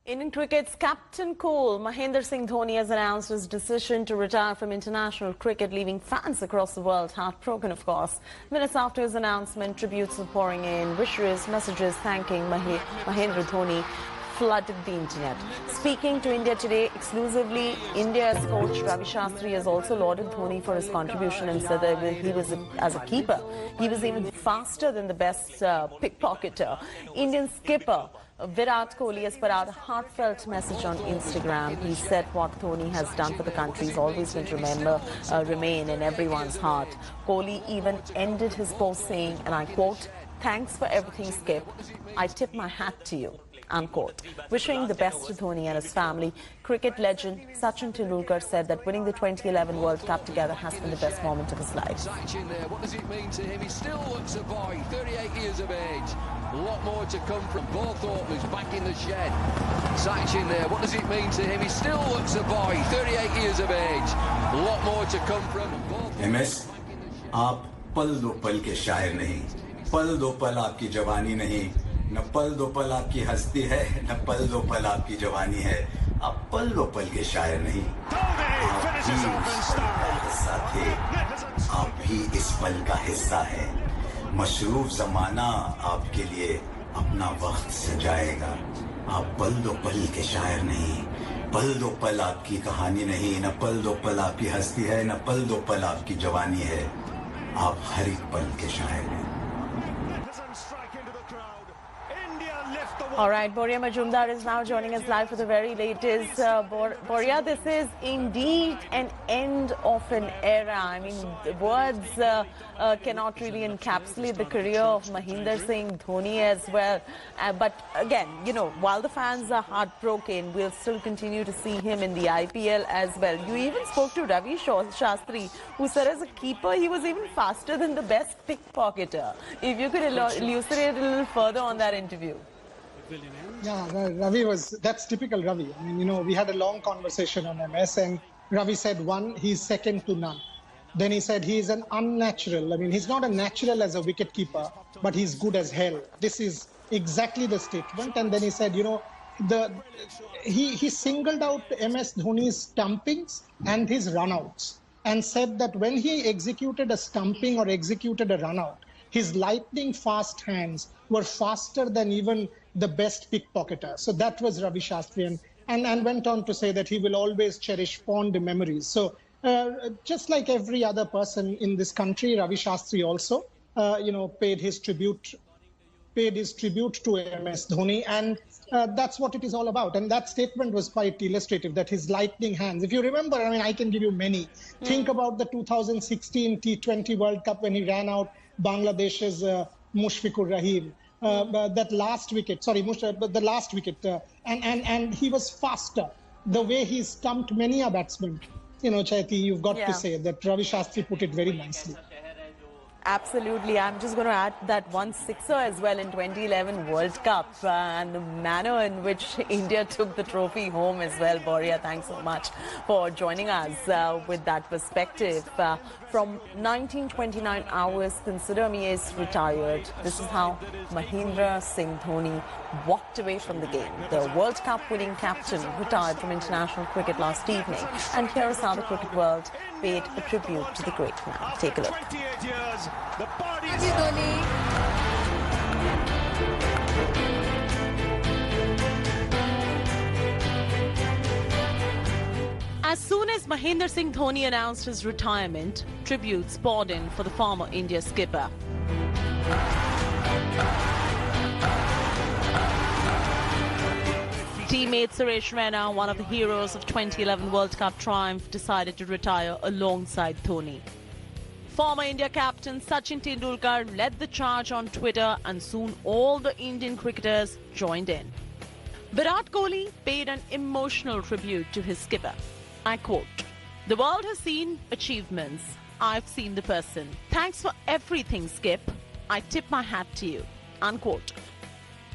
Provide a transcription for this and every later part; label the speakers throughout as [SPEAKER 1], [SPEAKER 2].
[SPEAKER 1] Indian cricket's captain cool, Mahendra Singh Dhoni has announced his decision to retire from international cricket, leaving fans across the world heartbroken, of course. Minutes after his announcement, tributes were pouring in, wishes, messages thanking Mahendra Dhoni flooded the internet. Speaking to India Today exclusively, India's coach Ravi Shastri has also lauded Dhoni for his contribution and said that he was, as a keeper, he was even faster than the best pickpocketer. Indian skipper Virat Kohli has put out a heartfelt message on Instagram. He said what Dhoni has done for the country is always going to remain in everyone's heart. Kohli even ended his post saying, and I quote, "Thanks for everything, Skip. I tip my hat to you." Unquote. Wishing the best to Dhoni and his family, cricket legend Sachin Tendulkar said that winning the 2011 World Cup together has been the best moment of his life.
[SPEAKER 2] Sachin there, what does it mean to him? He still looks a boy, 38 years of age. A lot more to come from both Auckland's back in the shed. Sachin there, what does it mean to him? He still looks a boy, 38 years of age. A lot more to come from both.
[SPEAKER 3] MS, आप पल दो पल के शायर नहीं, पल दो पल आपकी जवानी नहीं, न पल दो पल आपकी हस्ती है, न पल दो पल आपकी जवानी है, आप पल दो पल के शायर नहीं, आप भी इस पल का हिस्सा थे, आप भी इस पल का हिस्सा है, मशरूफ ज़माना आपके लिए अपना वक्त सजाएगा, आप पल दो पल के शायर नहीं, पल दो पल आपकी कहानी नहीं, न पल दो पल आपकी हस्ती है, न पल दो पल आपकी जवानी है, आप हर एक पल के शायर हैं।
[SPEAKER 1] All right, Boria Majumdar is now joining us live for the very latest. Boria, this is indeed an end of an era. I mean, words cannot really encapsulate the career of Mahendra Singh Dhoni as well. But again, you know, while the fans are heartbroken, we'll still continue to see him in the IPL as well. You even spoke to Ravi Shastri, who said as a keeper, he was even faster than the best pickpocketer. If you could elucidate a little further on that interview.
[SPEAKER 4] Yeah, Ravi that's typical Ravi. I mean, you know, we had a long conversation on MS and Ravi said, one, he's second to none. Then he said he's an unnatural. I mean, he's not a natural as a wicket keeper, but he's good as hell. This is exactly the statement. And then he said, you know, he singled out MS Dhoni's stumpings and his runouts and said that when he executed a stumping or executed a runout, his lightning fast hands were faster than even the best pickpocketer. So that was Ravi Shastri and went on to say that he will always cherish fond memories. So just like every other person in this country, Ravi Shastri also, you know, paid his tribute to MS Dhoni, and that's what it is all about. And that statement was quite illustrative, that his lightning hands, if you remember, I mean, I can give you many. Think about the 2016 T20 World Cup when he ran out Bangladesh's Mushfiqur Rahim. That last wicket, the last wicket, and he was faster. The way he stumped many a batsman, you know, Chaiti, you've got to say that Ravi Shastri put it very nicely.
[SPEAKER 1] Absolutely. I'm just going to add that one sixer as well in 2011 World Cup and the manner in which India took the trophy home as well. Boria, thanks so much for joining us with that perspective. From 1929 hours, consider me as retired. This is how Mahendra Singh Dhoni walked away from the game. The World Cup winning captain retired from international cricket last evening. And here is how the cricket world paid a tribute to the great man. Take a look. As soon as Mahendra Singh Dhoni announced his retirement, tributes poured in for the former India skipper. Teammate Suresh Raina, one of the heroes of 2011 World Cup triumph, decided to retire alongside Dhoni. Former India captain Sachin Tendulkar led the charge on Twitter, and soon all the Indian cricketers joined in. Virat Kohli paid an emotional tribute to his skipper. I quote, "The world has seen achievements. I've seen the person. Thanks for everything, Skip. I tip my hat to you." Unquote.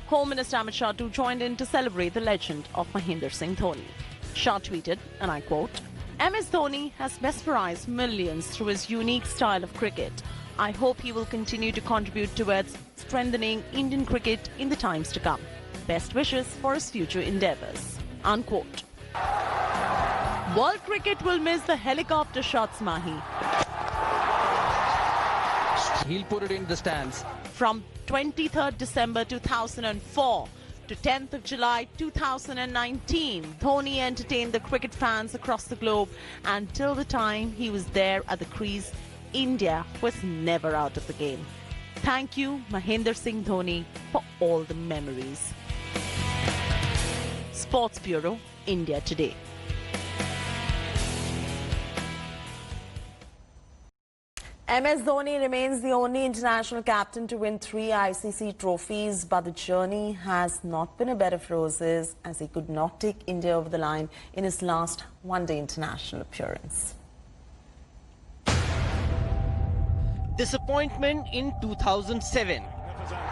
[SPEAKER 1] Home Minister Amit Shah too joined in to celebrate the legend of Mahendra Singh Dhoni. Shah tweeted, and I quote, "MS Dhoni has mesmerized millions through his unique style of cricket. I hope he will continue to contribute towards strengthening Indian cricket in the times to come." Best wishes for his future endeavours. Unquote. World cricket will miss the helicopter shots, Mahi.
[SPEAKER 2] He'll put it in the stands.
[SPEAKER 1] From 23rd December 2004 to 10th of July 2019, Dhoni entertained the cricket fans across the globe, and till the time he was there at the crease, India was never out of the game. Thank you, Mahendra Singh Dhoni, for all the memories. Sports Bureau, India Today. MS Dhoni remains the only international captain to win 3 ICC trophies, but the journey has not been a bed of roses, as he could not take India over the line in his last one-day international appearance.
[SPEAKER 5] Disappointment in 2007.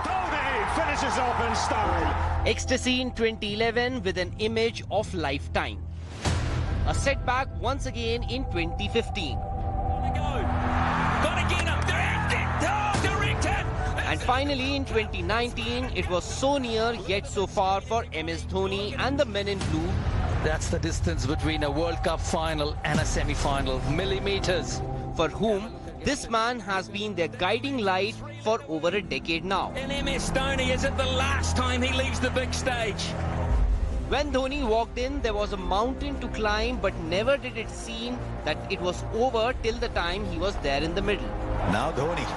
[SPEAKER 6] Dhoni finishes off in style.
[SPEAKER 5] Ecstasy in 2011 with an image of lifetime. A setback once again in 2015. And finally in 2019, it was so near yet so far for MS Dhoni and the men in blue.
[SPEAKER 2] That's the distance between a World Cup final and a semi-final. Millimeters.
[SPEAKER 5] For whom this man has been their guiding light for over a decade now.
[SPEAKER 7] And MS Dhoni isn't the last time he leaves the big stage.
[SPEAKER 5] When Dhoni walked in, there was a mountain to climb, but never did it seem that it was over till the time he was there in the middle.
[SPEAKER 6] Now Dhoni.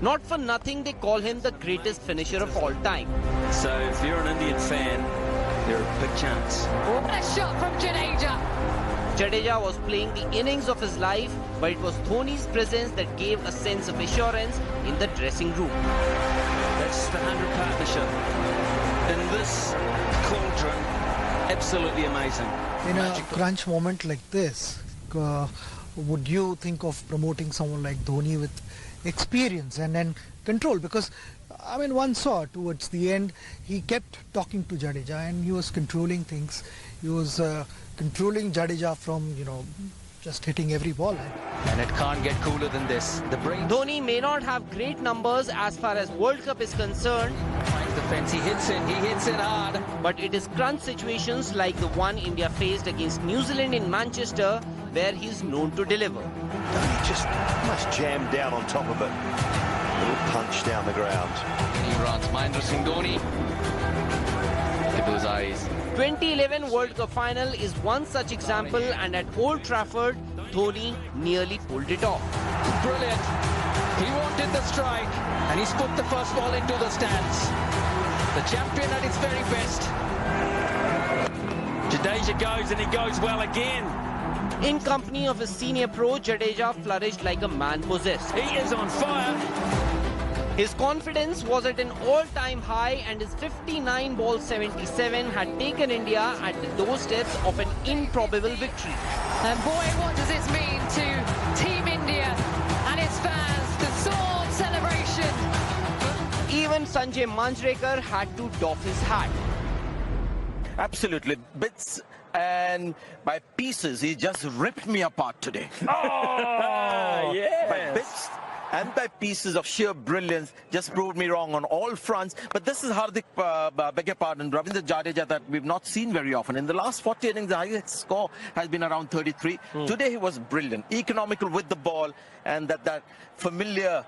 [SPEAKER 5] Not for nothing, they call him the greatest finisher of all time.
[SPEAKER 7] So if you're an Indian fan, you're a big chance.
[SPEAKER 8] What a shot from Jadeja.
[SPEAKER 5] Jadeja was playing the innings of his life, but it was Dhoni's presence that gave a sense of assurance in the dressing room.
[SPEAKER 7] That's the 100 partnership. In this cauldron, absolutely amazing.
[SPEAKER 9] In a crunch moment like this, would you think of promoting someone like Dhoni with experience and then control? Because I mean, one saw towards the end he kept talking to Jadeja and he was controlling things. He was controlling Jadeja from, you know, just hitting every ball.
[SPEAKER 2] And it can't get cooler than this. The brain.
[SPEAKER 5] Dhoni may not have great numbers as far as World Cup is concerned.
[SPEAKER 2] Finds the fence, he hits it hard.
[SPEAKER 5] But it is crunch situations like the one India faced against New Zealand in Manchester where he's known to deliver.
[SPEAKER 6] Dhoni just must jam down on top of it. A little punch down the ground.
[SPEAKER 2] He runs. Mahendra Singh Dhoni. Look at those eyes.
[SPEAKER 5] 2011 World Cup final is one such example, and at Old Trafford, Dhoni nearly pulled it off.
[SPEAKER 2] Brilliant. He wanted the strike and he's put the first ball into the stands. The champion at his very best.
[SPEAKER 7] Jadeja goes and he goes well again.
[SPEAKER 5] In company of his senior pro, Jadeja flourished like a man possessed.
[SPEAKER 7] He is on fire.
[SPEAKER 5] His confidence was at an all-time high, and his 59 ball 77 had taken India at the doorsteps of an improbable victory.
[SPEAKER 8] And boy, what does this mean to Team India and its fans? The sword celebration.
[SPEAKER 5] Even Sanjay Manjrekar had to doff his hat.
[SPEAKER 10] Absolutely. Bits and by pieces, he just ripped me apart today.
[SPEAKER 7] Oh, yes.
[SPEAKER 10] By bits and by pieces of sheer brilliance, just proved me wrong on all fronts. But this is Hardik, beg your pardon, Ravindra Jadeja that we've not seen very often. In the last 40 innings, the highest score has been around 33. Today he was brilliant, economical with the ball, and that familiar,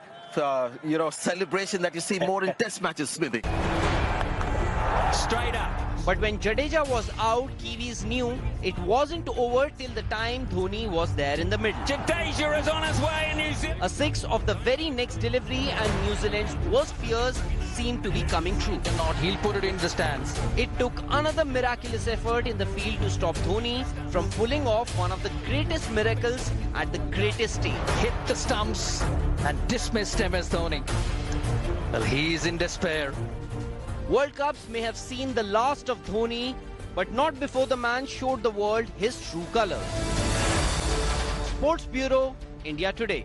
[SPEAKER 10] celebration that you see more in test matches, Smithy.
[SPEAKER 7] Straight up.
[SPEAKER 5] But when Jadeja was out, Kiwis knew it wasn't over till the time Dhoni was there in the middle.
[SPEAKER 7] Jadeja is on his way in New Zealand.
[SPEAKER 5] A six of the very next delivery, and New Zealand's worst fears seemed to be coming true.
[SPEAKER 2] He'll put it in the stands.
[SPEAKER 5] It took another miraculous effort in the field to stop Dhoni from pulling off one of the greatest miracles at the greatest stage.
[SPEAKER 2] Hit the stumps and dismissed MS Dhoni. Well, he's in despair.
[SPEAKER 5] World Cups may have seen the last of Dhoni, but not before the man showed the world his true colours. Sports Bureau, India Today.